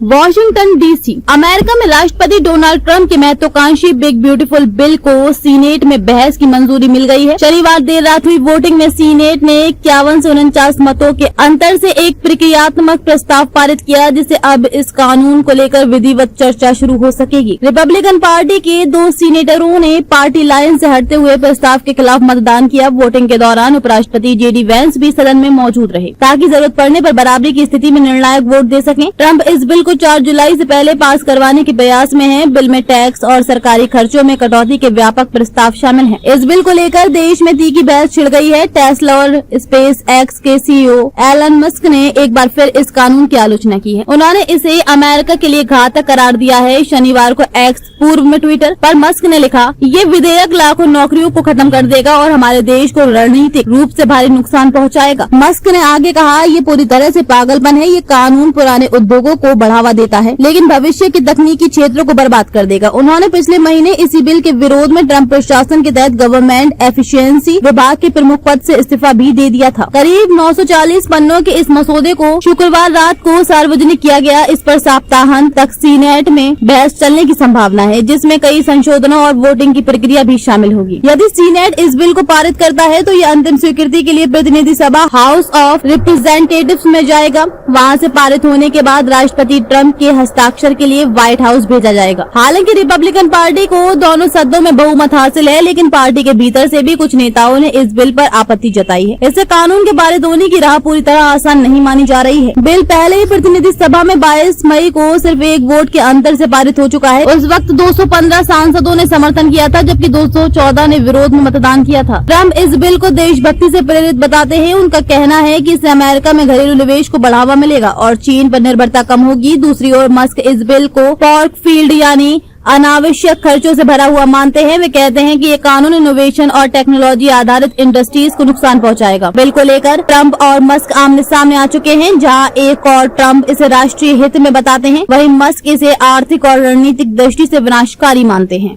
Washington DC. America में राष्ट्रपति Donald Trump के महत्वाकांक्षी बिग ब्यूटीफुल बिल को सीनेट में बहस की मंजूरी मिल गई है। शनिवार देर रात हुई वोटिंग में सीनेट ने 51 से 49 मतों के अंतर से एक प्रक्रियात्मक प्रस्ताव पारित किया, जिससे अब इस कानून को लेकर विधिवत चर्चा शुरू हो सकेगी। रिपब्लिकन पार्टी के 2 सीनेटरों ने पार्टी लाइन से हटते हुए प्रस्ताव के खिलाफ मतदान किया। वोटिंग के दौरान उपराष्ट्रपति जेडी वेंस भी सदन में मौजूद रहे, ताकि जरूरत पड़ने पर बराबरी की स्थिति में निर्णायक वोट दे सकें। ट्रंप इस बिल को 4 जुलाई से पहले पास करवाने के प्रयास में हैं। बिल में टैक्स और सरकारी खर्चों में कटौती के व्यापक प्रस्ताव शामिल हैं। इस बिल को लेकर देश में तीखी बहस छिड़ गई है। टेस्ला और स्पेस एक्स के सीईओ एलन मस्क ने एक बार फिर इस कानून की आलोचना की है। उन्होंने इसे अमेरिका के लिए घातक करार दिया है। शनिवार को एक्स, पूर्व में ट्विटर पर मस्क ने लिखा, ये विधेयक लाखों नौकरियों को खत्म कर देगा और हमारे देश को रणनीतिक रूप से भारी नुकसान पहुंचाएगा। मस्क ने आगे कहा, ये पूरी तरह से पागलपन है। ये कानून पुराने उद्योगों को बढ़ावा देता है, लेकिन भविष्य के तकनीकी क्षेत्रों को बर्बाद कर देगा। उन्होंने पिछले महीने इसी बिल के विरोध में ट्रंप प्रशासन के तहत गवर्नमेंट एफिशिएंसी विभाग के प्रमुख पद से इस्तीफा भी दे दिया था। करीब 940 पन्नों के इस मसौदे को शुक्रवार रात को सार्वजनिक किया गया। इस पर सप्ताहांत तक सीनेट में बहस चलने की संभावना है, जिसमें कई संशोधनों और वोटिंग की प्रक्रिया भी शामिल होगी। यदि सीनेट इस बिल को पारित करता है तो ये अंतिम स्वीकृति के लिए प्रतिनिधि सभा हाउस ऑफ रिप्रेजेंटेटिव्स में जाएगा। वहाँ से पारित होने के बाद राष्ट्रपति ट्रंप के हस्ताक्षर के लिए व्हाइट हाउस भेजा जाएगा। हालांकि रिपब्लिकन पार्टी को दोनों सदनों में बहुमत हासिल है, लेकिन पार्टी के भीतर से भी कुछ नेताओं ने इस बिल पर आपत्ति जताई है। इससे कानून के पारित होने की राह पूरी तरह आसान नहीं मानी जा रही है। बिल पहले ही प्रतिनिधि सभा में 22 मई को सिर्फ एक वोट के अंतर से पारित हो चुका है। उस वक्त 215 सांसदों ने समर्थन किया था, जबकि 214 ने विरोध में मतदान किया था। ट्रंप इस बिल को देशभक्ति से प्रेरित बताते हैं। उनका कहना है कि इससे अमेरिका में घरेलू निवेश को बढ़ावा मिलेगा और चीन पर निर्भरता कम होगी। दूसरी ओर मस्क इस बिल को पॉर्क फील्ड यानी अनावश्यक खर्चों से भरा हुआ मानते हैं। वे कहते हैं कि ये कानून इनोवेशन और टेक्नोलॉजी आधारित इंडस्ट्रीज को नुकसान पहुंचाएगा। बिल को लेकर ट्रंप और मस्क आमने सामने आ चुके हैं, जहां एक और ट्रंप इसे राष्ट्रीय हित में बताते हैं, वहीं मस्क इसे आर्थिक और रणनीतिक दृष्टि से विनाशकारी मानते हैं।